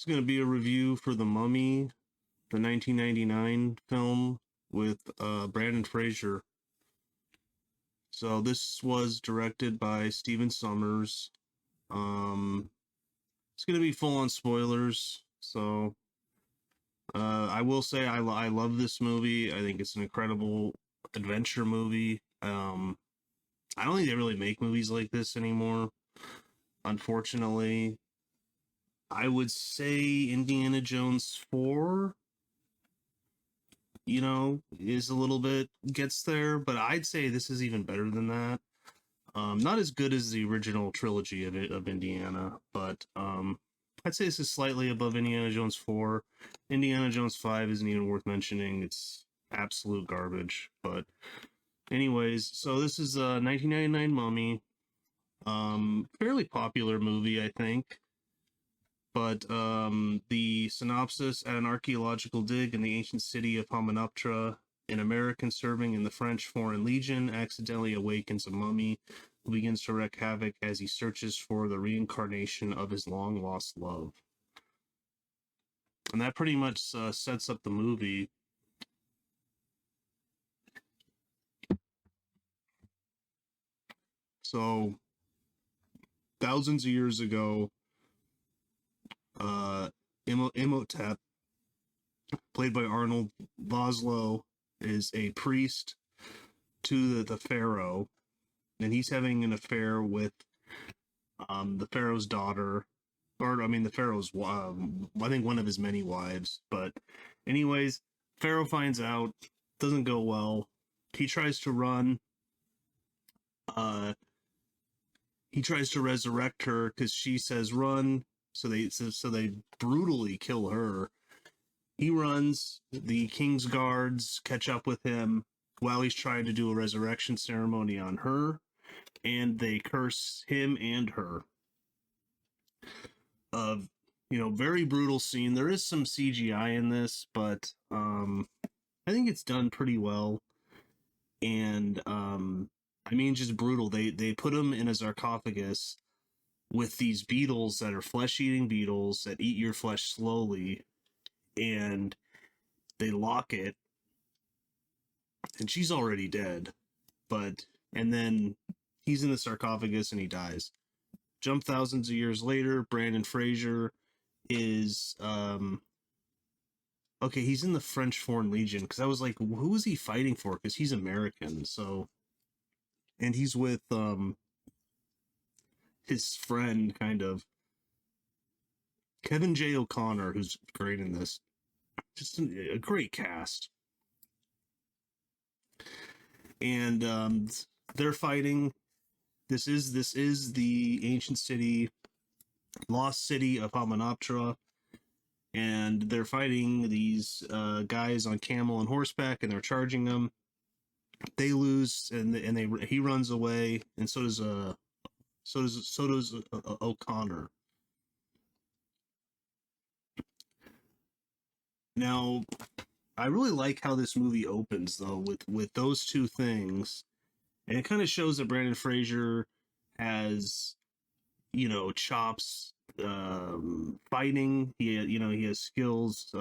is going to be a review for The Mummy, the 1999 film with Brandon Fraser. So this was directed by Steven Sommers. It's going to be full on spoilers. So I will say I love this movie. I think it's an incredible adventure movie. I don't think they really make movies like this anymore, unfortunately. I would say Indiana Jones 4, is a little bit gets there, but I'd say this is even better than that. Not as good as the original trilogy of Indiana, but I'd say this is slightly above Indiana Jones 4. Indiana Jones 5 isn't even worth mentioning. It's absolute garbage. But anyways, so this is a 1999 Mummy. Fairly popular movie, I think. But the synopsis: at an archaeological dig in the ancient city of Hamunaptra, an American serving in the French Foreign Legion accidentally awakens a mummy who begins to wreak havoc as he searches for the reincarnation of his long-lost love. And that pretty much sets up the movie. So, thousands of years ago, Imhotep, played by Arnold Vosloo, is a priest to the pharaoh, and he's having an affair with the pharaoh's daughter, or I mean the pharaoh's I think one of his many wives. But anyways, pharaoh finds out, doesn't go well. He tries to run. He tries to resurrect her because she says run. So they brutally kill her. He runs. The king's guards catch up with him while he's trying to do a resurrection ceremony on her, and they curse him and her. Very brutal scene. There is some CGI in this, but I think it's done pretty well. And just brutal. They put him in a sarcophagus with these beetles that are flesh-eating beetles that eat your flesh slowly, and they lock it, and she's already dead, and then he's in the sarcophagus and he dies. Jump thousands of years later, Brandon Fraser is he's in the French Foreign Legion, because I was like, who is he fighting for? Because he's American. So, and he's with his friend, kind of, Kevin J. O'Connor, who's great in this. Just a great cast. And they're fighting. This is the ancient city, lost city of Hamunaptra, and they're fighting these guys on camel and horseback, and they're charging them. They lose, and he runs away, and so does O'Connor. Now, I really like how this movie opens, though, with those two things, and it kind of shows that Brandon Fraser has, chops, fighting. He has skills,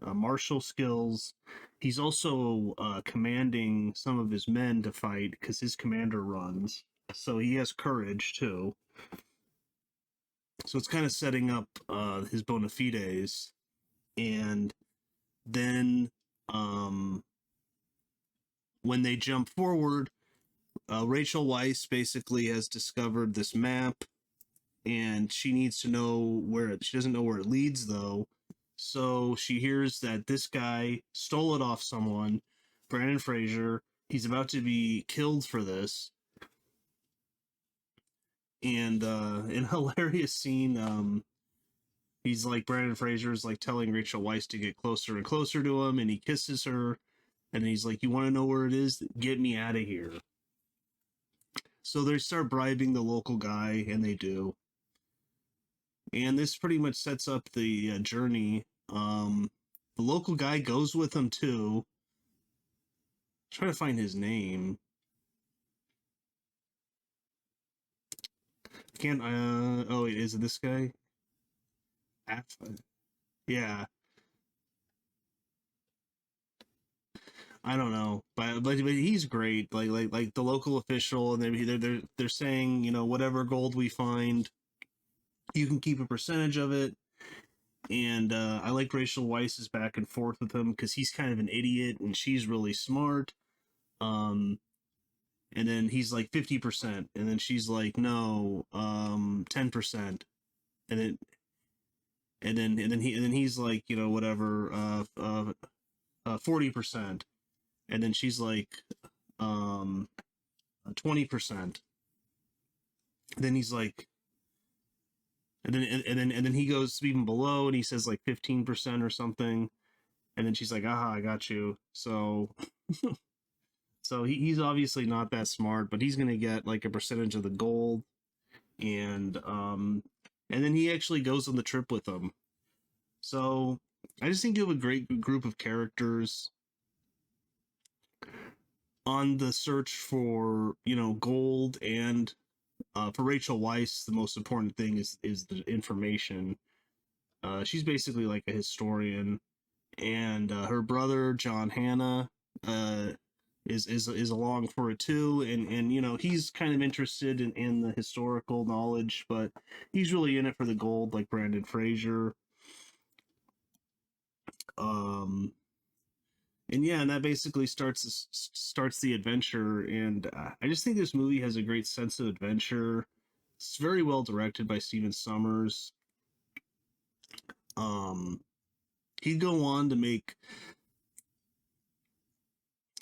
martial skills. He's also commanding some of his men to fight because his commander runs, so he has courage too. So it's kind of setting up his bona fides, and then when they jump forward, Rachel Weisz basically has discovered this map, and she needs to know where she doesn't know where it leads, though. So she hears that this guy stole it off someone, Brandon Fraser. He's about to be killed for this. And in a hilarious scene, he's like, Brandon Fraser's like telling Rachel Weisz to get closer and closer to him, and he kisses her, and he's like, you want to know where it is? Get me out of here. So they start bribing the local guy, and they do. And this pretty much sets up the journey. The local guy goes with him too. Try to find his name. Can't. Oh, wait, is it this guy? Yeah, I don't know, but he's great. Like the local official, and they're saying, whatever gold we find, you can keep a percentage of it. And I like Rachel Weisz's back and forth with him because he's kind of an idiot and she's really smart. Um, and then he's like 50%, and then she's like, no, 10%, and then he's like, whatever, 40%, and then she's like, 20%. Then he's like, and then he goes even below, and he says like 15% or something, and then she's like, aha, I got you. So he's obviously not that smart, but he's gonna get like a percentage of the gold, and and then he actually goes on the trip with them. So I just think you have a great group of characters on the search for gold, and for Rachel Weisz, the most important thing is the information. She's basically like a historian, and her brother John Hanna uh, is along for it too, and he's kind of interested in the historical knowledge, but he's really in it for the gold, like Brandon Fraser. Um, and yeah, and that basically starts the adventure, and I just think this movie has a great sense of adventure. It's very well directed by Steven Sommers. Um, he'd go on to make,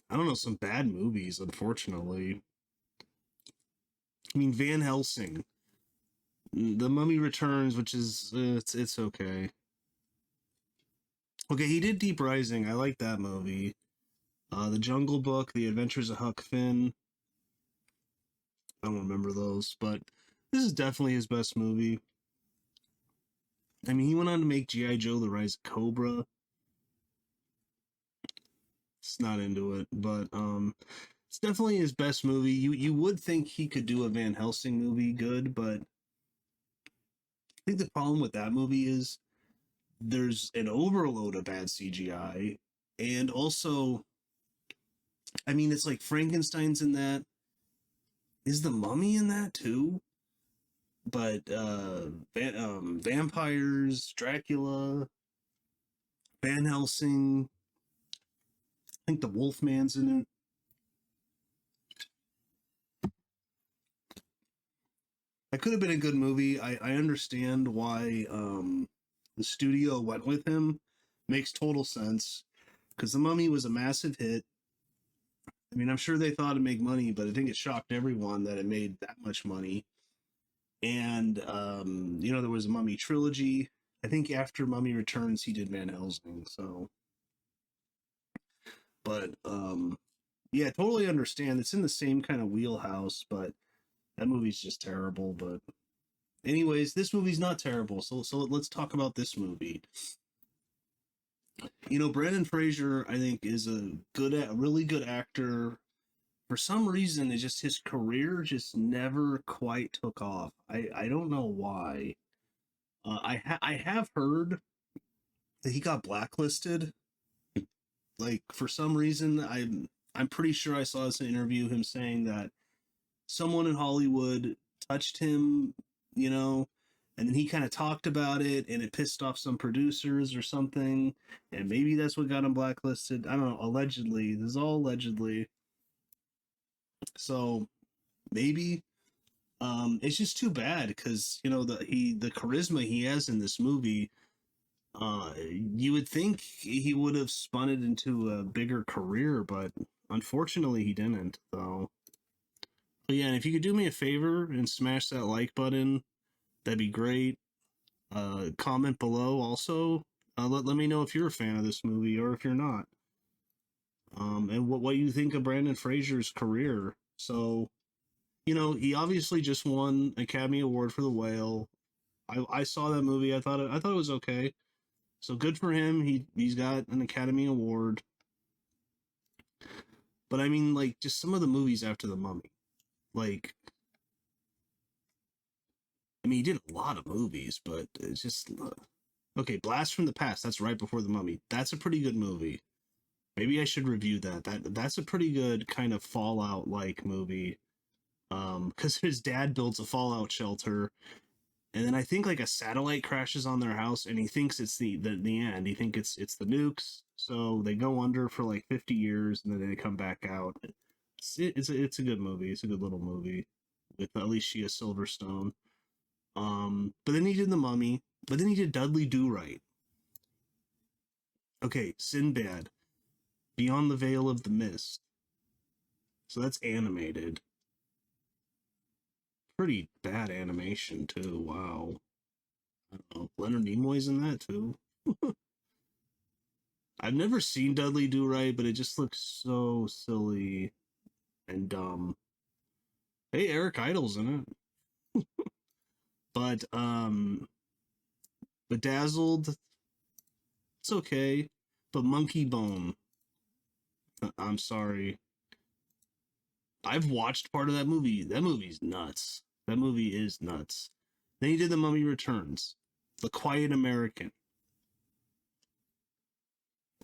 I don't know, some bad movies, unfortunately. I mean, Van Helsing, The Mummy Returns, which is it's okay. Okay, he did Deep Rising. I like that movie. The Jungle Book, The Adventures of Huck Finn. I don't remember those, but this is definitely his best movie. I mean, he went on to make GI Joe: The Rise of Cobra. It's not into it, but it's definitely his best movie. You would think he could do a Van Helsing movie good, but I think the problem with that movie is there's an overload of bad CGI, and also, I mean, it's like Frankenstein's in that. Is the Mummy in that too? But vampires, Dracula, Van Helsing. I think the Wolfman's in it. That could have been a good movie. I understand why the studio went with him. Makes total sense because the Mummy was a massive hit. I mean, I'm sure they thought it'd make money, but I think it shocked everyone that it made that much money. And there was a Mummy trilogy. I think after Mummy Returns, he did Van Helsing. So, but yeah, totally understand. It's in the same kind of wheelhouse, but that movie's just terrible. But anyways, this movie's not terrible. So let's talk about this movie. Brandon Fraser, I think, is a really good actor. For some reason, it's just his career just never quite took off. I don't know why. I have heard that he got blacklisted. Like for some reason, I'm pretty sure I saw this in an interview, him saying that someone in Hollywood touched him, you know, and then he kind of talked about it, and it pissed off some producers or something, and maybe that's what got him blacklisted. I don't know. Allegedly, this is all allegedly. So maybe it's just too bad because the charisma he has in this movie. You would think he would have spun it into a bigger career, but unfortunately he didn't. Though. But yeah, and if you could do me a favor and smash that like button, that'd be great. Comment below also. Let me know if you're a fan of this movie or if you're not. And what you think of Brandon Fraser's career. So, he obviously just won Academy Award for The Whale. I saw that movie. I thought it was okay. So good for him. He's got an Academy Award. But I mean, like, just some of the movies after The Mummy. Like, I mean, he did a lot of movies, but it's just Okay, Blast from the Past. That's right before the Mummy. That's a pretty good movie. Maybe I should review that. That's a pretty good kind of Fallout like movie. Because his dad builds a Fallout shelter, and then I think like a satellite crashes on their house, and he thinks it's the end. He thinks it's the nukes, so they go under for like 50 years, and then they come back out. It's a good movie. It's a good little movie with Alicia Silverstone. But then he did The Mummy. But then he did Dudley Do Right. Okay, Sinbad, Beyond the Veil of the Mist. So that's animated. Pretty bad animation too. Wow. I don't know. Leonard Nimoy's in that too. I've never seen Dudley Do Right, but it just looks so silly and dumb. Hey, Eric Idle's in it. But Bedazzled, it's okay. But Monkey Bone, I'm sorry. I've watched part of that movie. That movie's nuts. That movie is nuts. Then he did The Mummy Returns, The Quiet American,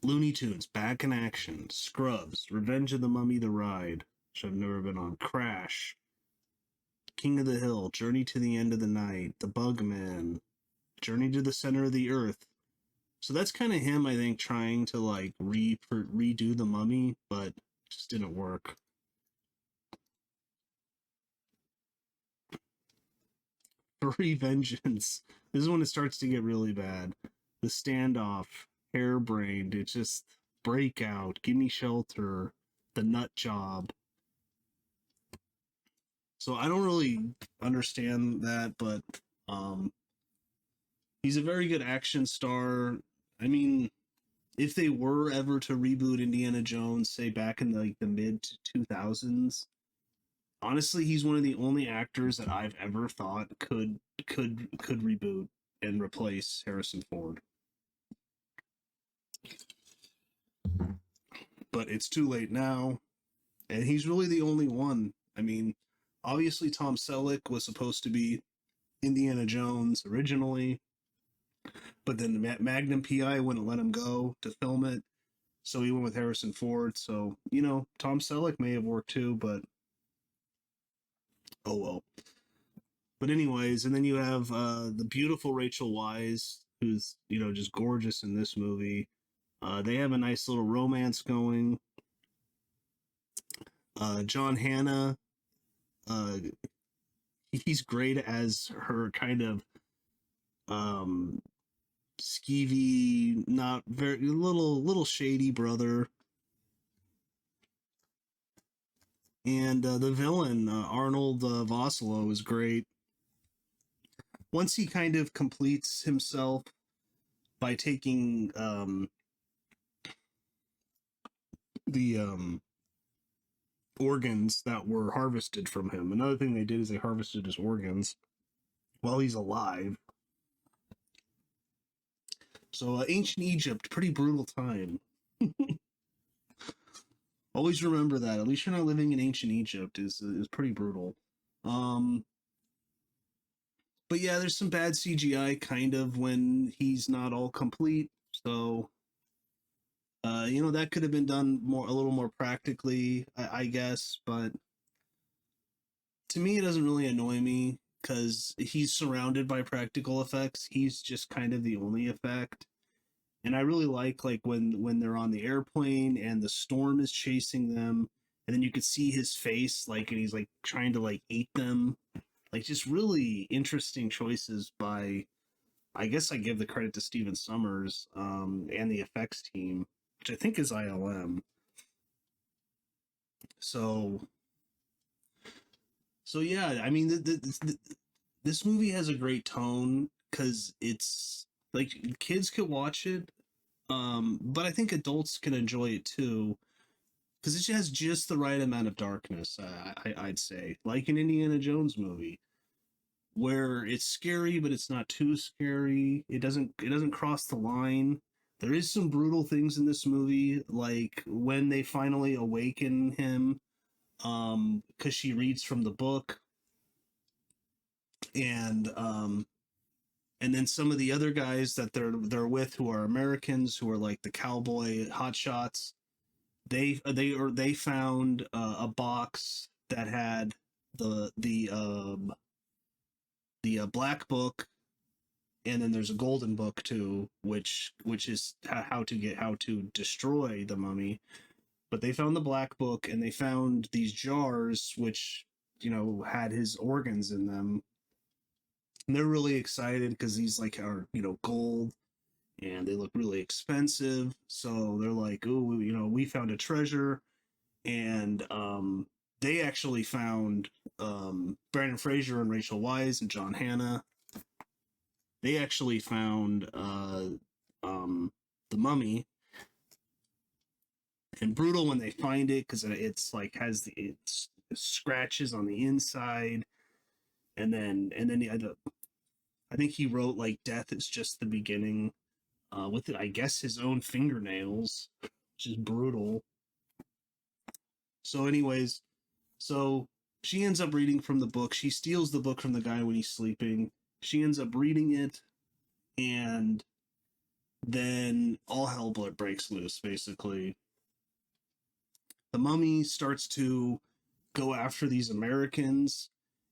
Looney Tunes, Back in Action, Scrubs, Revenge of the Mummy the Ride, which I've never been on, Crash, King of the Hill, Journey to the End of the Night, The Bugman, Journey to the Center of the Earth. So that's kind of him, I think, trying to like redo The Mummy, but it just didn't work. Revengeance. This is when it starts to get really bad. The Standoff, Hairbrained, it's just Breakout, Gimme Shelter, The Nut Job. So I don't really understand that, but he's a very good action star. I mean, if they were ever to reboot Indiana Jones, say back in like the mid 2000s, honestly, he's one of the only actors that I've ever thought could reboot and replace Harrison Ford. But it's too late now, and he's really the only one. I mean, obviously Tom Selleck was supposed to be Indiana Jones originally, but then Magnum PI wouldn't let him go to film it, so he went with Harrison Ford. So Tom Selleck may have worked too, but oh well. But anyways, and then you have the beautiful Rachel Weisz, who's just gorgeous in this movie. They have a nice little romance going. John Hannah, uh, he's great as her kind of um, skeevy, not very little shady brother. And the villain, Arnold Vosloo, is great. Once he kind of completes himself by taking the organs that were harvested from him. Another thing they did is they harvested his organs while he's alive. So ancient Egypt, pretty brutal time. Always remember that. At least you're not living in ancient Egypt. Is pretty brutal. Um, but yeah, there's some bad CGI kind of when he's not all complete. So that could have been done a little more practically, I guess. But to me, it doesn't really annoy me because he's surrounded by practical effects. He's just kind of the only effect. And I really like when they're on the airplane and the storm is chasing them, and then you could see his face and he's like trying to like eat them. Like just really interesting choices by, I guess I give the credit to Steven Summers and the effects team, which I think is ILM. So yeah, I mean this movie has a great tone because it's like kids could watch it, but I think adults can enjoy it too because it has just the right amount of darkness. I'd say, like an Indiana Jones movie, where it's scary but it's not too scary. It doesn't cross the line. There is some brutal things in this movie, like when they finally awaken him, because she reads from the book, and And then some of the other guys that they're with, who are Americans, who are like the cowboy hotshots, they found a box that had the black book, and then there's a golden book too, which is how to destroy the mummy. But they found the black book, and they found these jars which had his organs in them, and they're really excited because these like are gold, and they look really expensive. So they're like, oh, we found a treasure. And they actually found Brandon Fraser and Rachel Weisz and John Hannah. They actually found the mummy. And brutal when they find it, because it's like has it's scratches on the inside. And then I think he wrote like death is just the beginning, with I guess his own fingernails, which is brutal. So anyways, so she ends up reading from the book. She steals the book from the guy when he's sleeping. She ends up reading it, and then all hell breaks loose, basically. The mummy starts to go after these Americans,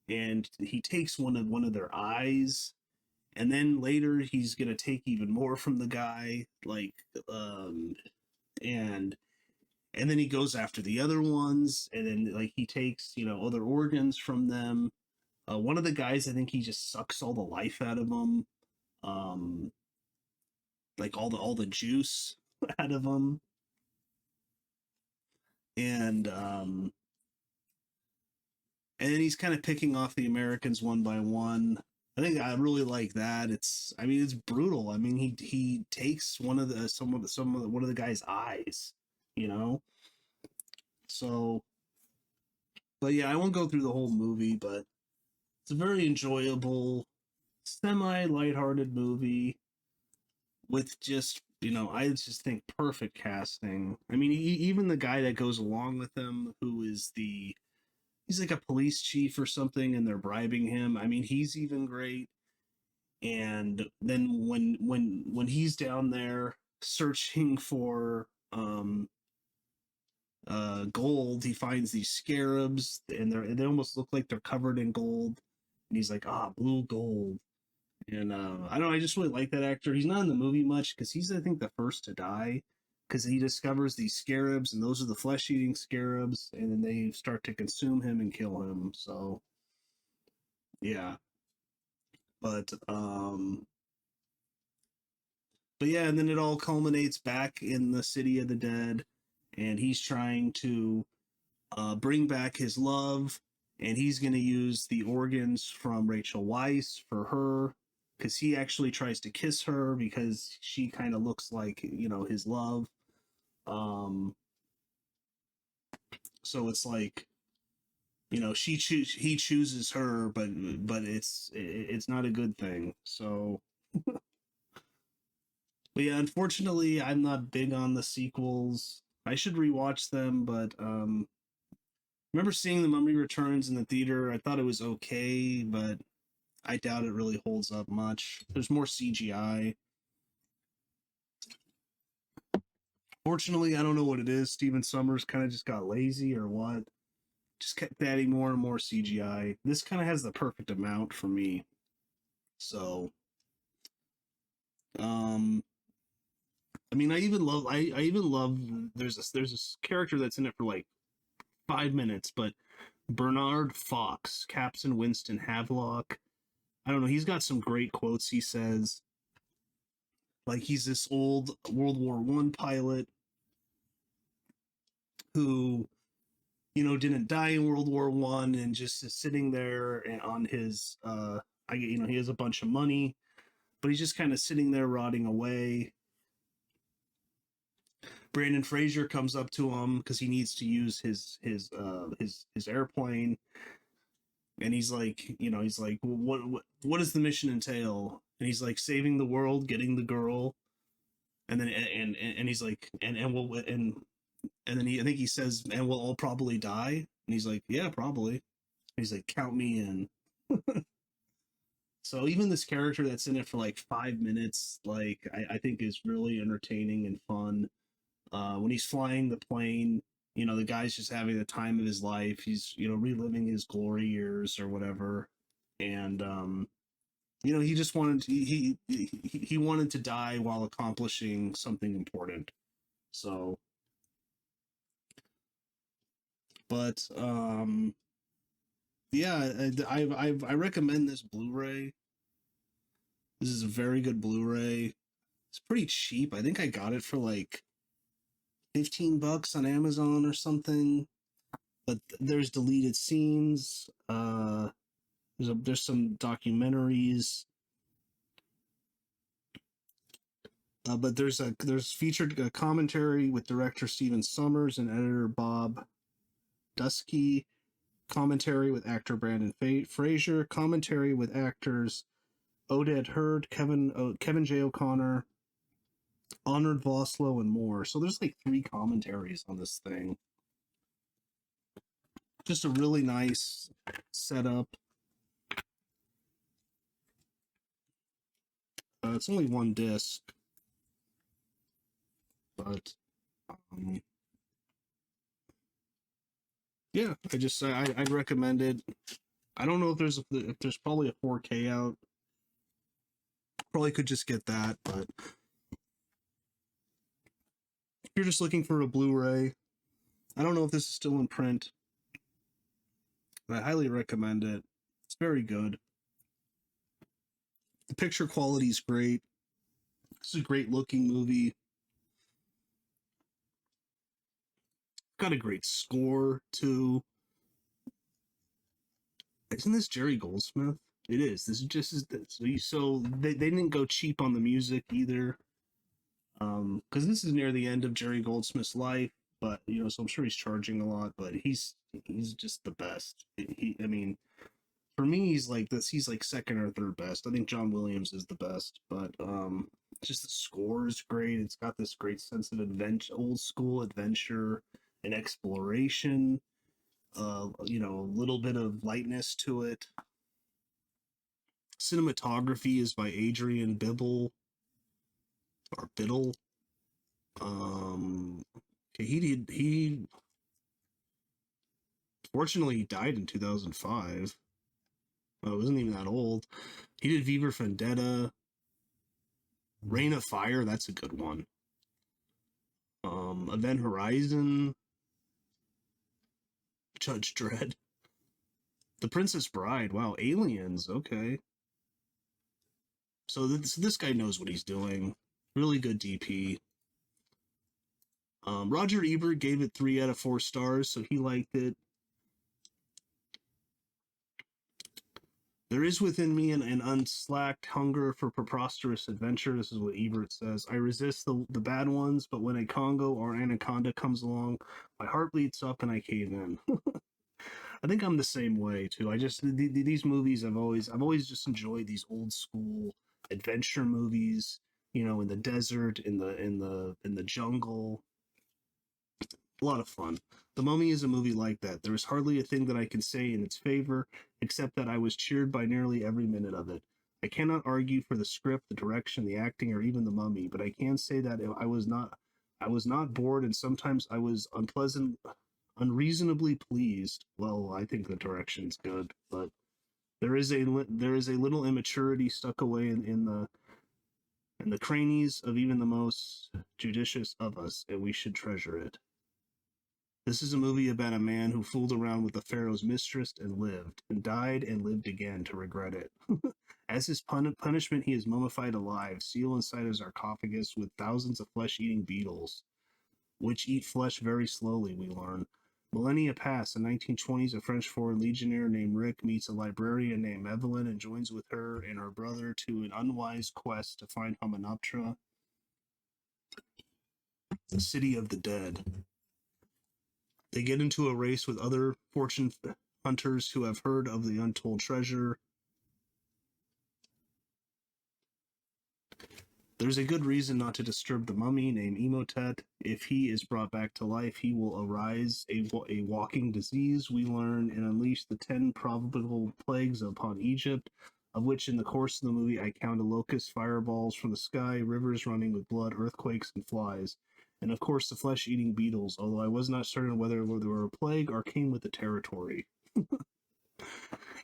and he takes one of their eyes, and then later he's gonna take even more from the guy, like and then he goes after the other ones, and then like he takes other organs from them. One of the guys, I think he just sucks all the life out of them, um, like all the juice out of them, and then he's kind of picking off the Americans one by one. I think I really like that. I mean, it's brutal. I mean, he takes one of the one of the guy's eyes, you know. So, but yeah, I won't go through the whole movie, but it's a very enjoyable, semi lighthearted movie with just I just think perfect casting. I mean, even the guy that goes along with him, who is he's like a police chief or something, and they're bribing him. I mean, he's even great. And then when he's down there searching for gold, he finds these scarabs, and they almost look like they're covered in gold. And he's like, blue gold. And I don't know, I just really like that actor. He's not in the movie much because he's, I think, the first to die, because he discovers these scarabs, and those are the flesh-eating scarabs, and then they start to consume him and kill him. So yeah, but yeah, and then it all culminates back in the city of the dead, and he's trying to bring back his love, and he's going to use the organs from Rachel Weisz for her, because he actually tries to kiss her because she kind of looks like his love. Um, so it's like he chooses her, but it's not a good thing. So, but yeah, unfortunately, I'm not big on the sequels. I should rewatch them, but remember seeing The Mummy Returns in the theater. I thought it was okay, but I doubt it really holds up much. There's more CGI. Fortunately, I don't know what it is. Steven Summers kind of just got lazy or what. Just kept adding more and more CGI. This kind of has the perfect amount for me. So, um, I mean, I even love. There's this character that's in it for like 5 minutes, but Bernard Fox, Captain Winston Havelock. I don't know. He's got some great quotes. He says, like, he's this old World War I pilot who didn't die in World War I, and just is sitting there and on his he has a bunch of money, but he's just kind of sitting there rotting away. Brandon Fraser comes up to him because he needs to use his airplane, and he's like, what does the mission entail? And he's like, saving the world, getting the girl, and then and he's like, and then I think he says, and we'll all probably die. And he's like, yeah, probably. And he's like, count me in. So even this character that's in it for like 5 minutes, like I think is really entertaining and fun. When he's flying the plane, the guy's just having the time of his life. He's reliving his glory years or whatever, and he just wanted he wanted to die while accomplishing something important. So, but yeah, I recommend this Blu-ray. This is a very good Blu-ray. It's pretty cheap. I think I got it for like $15 on Amazon or something. But there's deleted scenes. There's some documentaries. But there's featured commentary with director Steven Summers and editor Bob Dusky. Commentary with actor Brandon Fraser. Commentary with actors Oded Hurd, Kevin J. O'Connor, Honored Voslo, and more. So there's like 3 commentaries on this thing. Just a really nice setup. It's only 1 disc, but yeah, I'd recommend it. I don't know if there's probably a 4K out. Probably could just get that, but if you're just looking for a Blu-ray, I don't know if this is still in print, but I highly recommend it. It's very good. The picture quality is great. It's a great looking movie. Got a great score too. Isn't this Jerry Goldsmith? It is. This is just so they didn't go cheap on the music either. Because this is near the end of Jerry Goldsmith's life, but so I'm sure he's charging a lot, but he's just the best. I mean, for me, he's like this. He's like second or third best. I think John Williams is the best, but just the score is great. It's got this great sense of adventure, old school adventure and exploration. A little bit of lightness to it. Cinematography is by Adrian Biddle or Biddle. Okay, he fortunately he died in 2005. Well, it wasn't even that old. He did V for Vendetta, Reign of Fire. That's a good one. Event Horizon, Judge Dredd, The Princess Bride. Wow, Aliens. Okay, so this guy knows what he's doing. Really good DP. Roger Ebert gave it 3 out of 4 stars, so he liked it. There is within me an unslacked hunger for preposterous adventure. This is what Ebert says. I resist the bad ones, but when a Congo or anaconda comes along, my heart bleeds up and I cave in. I think I'm the same way too. I just these movies I've always just enjoyed these old school adventure movies. In the desert, in the jungle. A lot of fun. The Mummy is a movie like that. There is hardly a thing that I can say in its favor, except that I was cheered by nearly every minute of it. I cannot argue for the script, the direction, the acting, or even the Mummy, but I can say that I was not bored, and sometimes I was unreasonably pleased. Well, I think the direction's good, but there is a little immaturity stuck away in the crannies of even the most judicious of us, and we should treasure it. This is a movie about a man who fooled around with the Pharaoh's mistress and lived, and died and lived again to regret it. As his punishment, he is mummified alive, sealed inside a sarcophagus with thousands of flesh-eating beetles, which eat flesh very slowly, we learn. Millennia pass. In 1920s, a French foreign legionnaire named Rick meets a librarian named Evelyn and joins with her and her brother to an unwise quest to find Hamunaptra, the city of the dead. They get into a race with other fortune hunters who have heard of the untold treasure. There's a good reason not to disturb the mummy named Imhotep. If he is brought back to life, he will arise a walking disease, we learn, and unleash the 10 probable plagues upon Egypt. of which in the course of the movie I counted locusts, fireballs from the sky, rivers running with blood, earthquakes, and flies, and of course the flesh-eating beetles, although I was not certain whether they were a plague or came with the territory.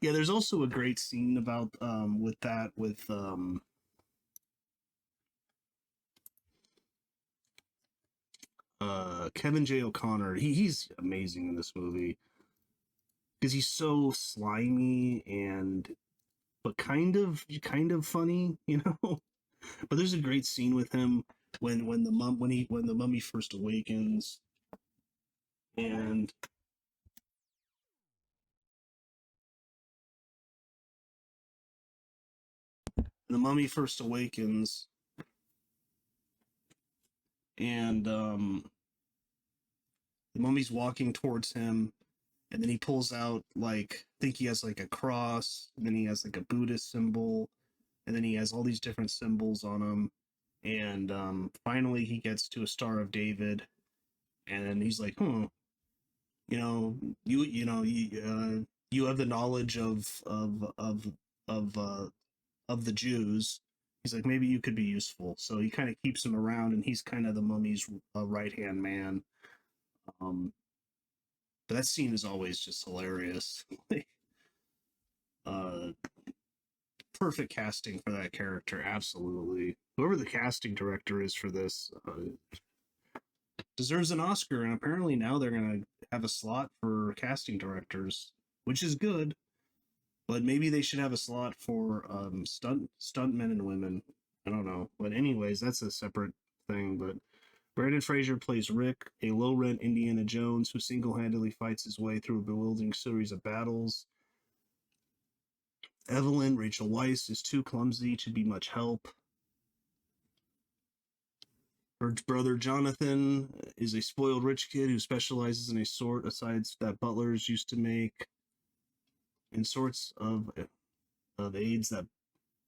Yeah, there's also a great scene about with that with Kevin J. O'Connor. He's amazing in this movie because he's so slimy and but kind of funny, you know. But there's a great scene with him when the mummy first awakens and the mummy first awakens and the mummy's walking towards him, and then he pulls out like I think he has like a cross, and then he has like a Buddhist symbol, and then he has all these different symbols on him, and finally he gets to a Star of David, and he's like, you know, you have the knowledge of the Jews. He's like, maybe you could be useful. So he kind of keeps him around, and he's kind of the mummy's right hand man. Um, but that scene is always just hilarious. uh, Perfect casting for that character, absolutely. Whoever the casting director is for this deserves an Oscar, and apparently now they're gonna have a slot for casting directors, which is good. But maybe they should have a slot for stuntmen and women. I don't know, but anyways, that's a separate thing. But Brandon Fraser plays Rick, a low-rent Indiana Jones who single-handedly fights his way through a bewildering series of battles. Evelyn, Rachel Weisz, is too clumsy to be much help. Her brother Jonathan is a spoiled rich kid who specializes in a sort asides that butlers used to make, in sorts of aids that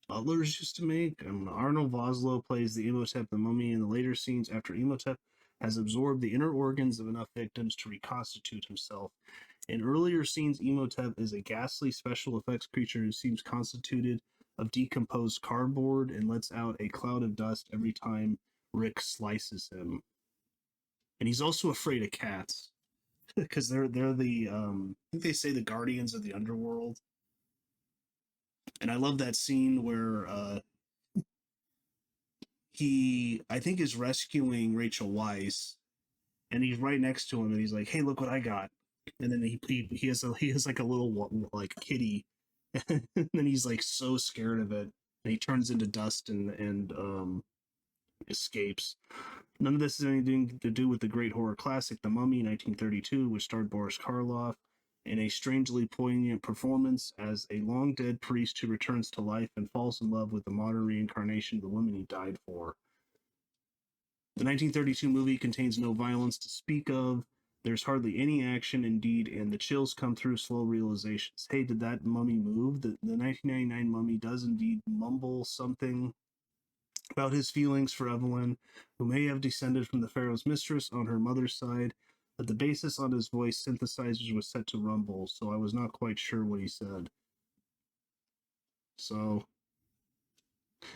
butlers used to make. Arnold Vosloo plays the Imhotep the Mummy in the later scenes after Imhotep has absorbed the inner organs of enough victims to reconstitute himself. In earlier scenes, Imhotep is a ghastly special effects creature who seems constituted of decomposed cardboard and lets out a cloud of dust every time Rick slices him. And he's also afraid of cats because they're the I think they say the guardians of the underworld. And I love that scene where he I think is rescuing Rachel Weisz, and he's right next to him, and he's like, "Hey, look what I got!" And then he has like a little like kitty, and then he's like so scared of it, and he turns into dust and escapes. None of this has anything to do with the great horror classic The Mummy, 1932, which starred Boris Karloff in a strangely poignant performance as a long dead priest who returns to life and falls in love with the modern reincarnation of the woman he died for. The 1932 movie contains no violence to speak of. There's hardly any action, indeed, and the chills come through slow realizations. Hey, did that mummy move? The 1999 mummy does indeed mumble something about his feelings for Evelyn, who may have descended from the Pharaoh's mistress on her mother's side, but the basis on his voice synthesizers was set to rumble, so I was not quite sure what he said. So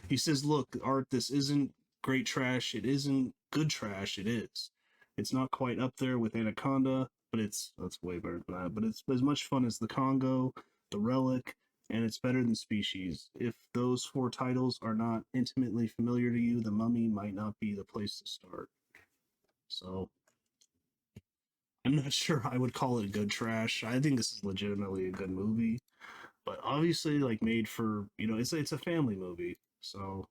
he says, look, Art, this isn't great trash. It isn't good trash. It is. It's not quite up there with Anaconda, but that's way better than that. But it's as much fun as The Congo, The Relic, and it's better than Species. If those four titles are not intimately familiar to you, The Mummy might not be the place to start. So I'm not sure I would call it good trash. I think this is legitimately a good movie, but obviously like made for, it's a family movie. So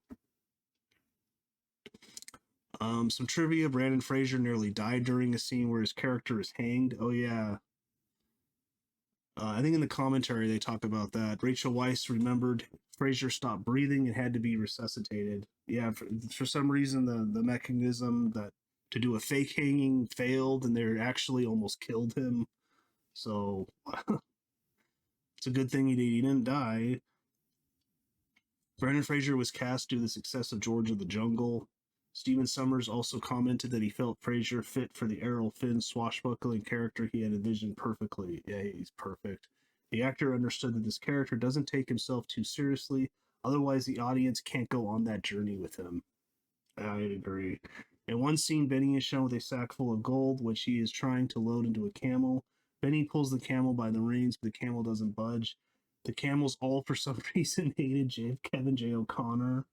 some trivia: Brandon Fraser nearly died during a scene where his character is hanged. Oh yeah. I think in the commentary they talk about that. Rachel Weisz remembered Fraser stopped breathing and had to be resuscitated. Yeah, for some reason the mechanism that to do a fake hanging failed, and they actually almost killed him. So it's a good thing he didn't die. Brendan Fraser was cast due to the success of George of the Jungle. Stephen Sommers also commented that he felt Fraser fit for the Errol Flynn swashbuckling character he had envisioned perfectly. Yeah, he's perfect. The actor understood that this character doesn't take himself too seriously, otherwise the audience can't go on that journey with him. I agree. In one scene, Benny is shown with a sack full of gold, which he is trying to load into a camel. Benny pulls the camel by the reins, but the camel doesn't budge. The camels all, for some reason, hated Kevin J. O'Connor.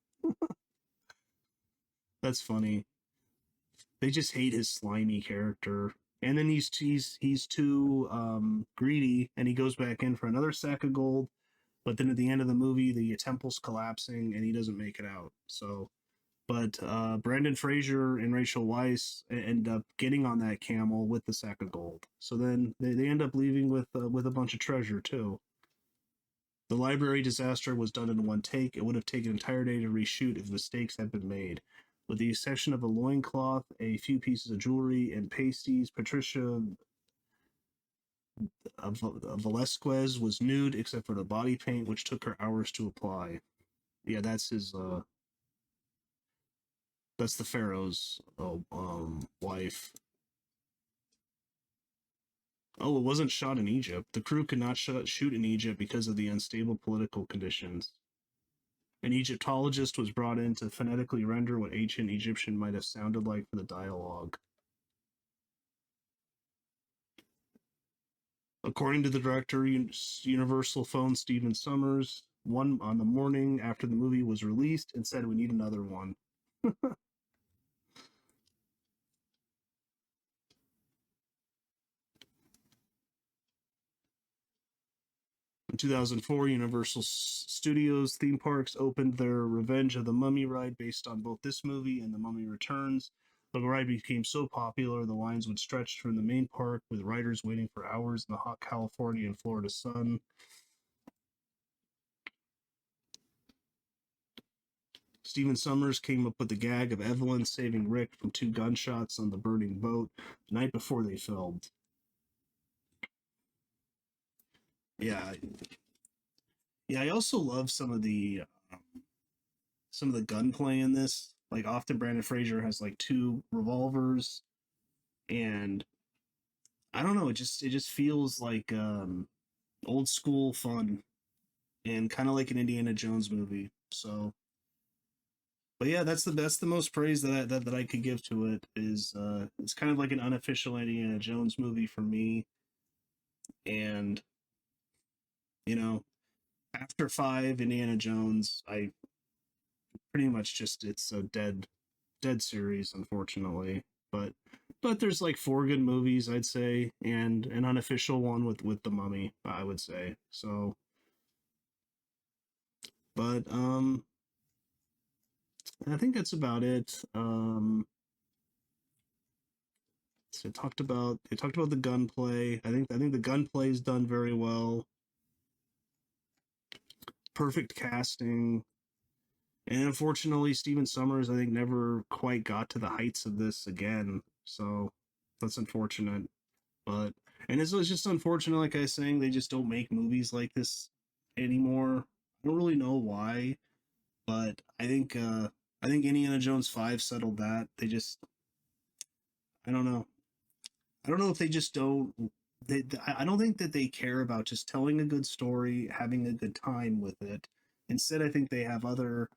That's funny. They just hate his slimy character. And then he's too greedy, and he goes back in for another sack of gold. But then at the end of the movie, the temple's collapsing, and he doesn't make it out. So but Brandon Fraser and Rachel Weisz end up getting on that camel with the sack of gold. So then they end up leaving with a bunch of treasure too. The library disaster was done in one take. It would have taken an entire day to reshoot if mistakes had been made. With the exception of a loincloth, a few pieces of jewelry, and pasties, Patricia Velasquez was nude except for the body paint, which took her hours to apply. Yeah, that's his. That's the Pharaoh's wife. Oh, it wasn't shot in Egypt. The crew could not shoot in Egypt because of the unstable political conditions. An Egyptologist was brought in to phonetically render what ancient Egyptian might have sounded like for the dialogue. According to the director, Universal phoned Stephen Sommers on the morning after the movie was released and said, "We need another one." In 2004, Universal Studios theme parks opened their Revenge of the Mummy ride based on both this movie and The Mummy Returns. The ride became so popular, the lines would stretch from the main park, with riders waiting for hours in the hot California and Florida sun. Stephen Sommers came up with the gag of Evelyn saving Rick from 2 gunshots on the burning boat the night before they filmed. Yeah, yeah. I also love some of the gunplay in this. Like often, Brandon Fraser has like 2 revolvers, and I don't know. It just feels like old school fun and kind of like an Indiana Jones movie. So, but yeah, that's the most praise that I could give to it. Is it's kind of like an unofficial Indiana Jones movie for me, and you know, after 5 Indiana Jones, I pretty much just it's a dead series, unfortunately. But there's like 4 good movies, I'd say, and an unofficial one with the Mummy, I would say. So, but I think that's about it. So they talked about the gunplay. I think the gunplay is done very well. Perfect casting. And unfortunately, Stephen Sommers, I think, never quite got to the heights of this again. So that's unfortunate. But and it's just unfortunate, like I was saying, they just don't make movies like this anymore. I don't really know why, but I think Indiana Jones 5 settled that. They just I don't know. I don't know if they just don't. I don't think that they care about just telling a good story, having a good time with it. Instead, I think they have other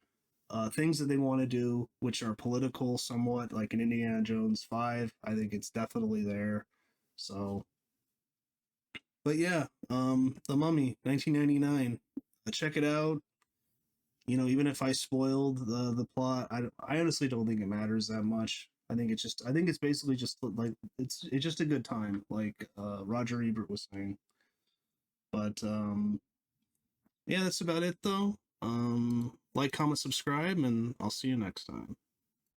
things that they want to do, which are political somewhat, like in Indiana Jones 5. I think it's definitely there. So, but yeah, The Mummy, 1999. Check it out. Even if I spoiled the plot, I honestly don't think it matters that much. I think it's basically just like it's just a good time, like Roger Ebert was saying. But yeah, that's about it though. Like, comment, subscribe, and I'll see you next time.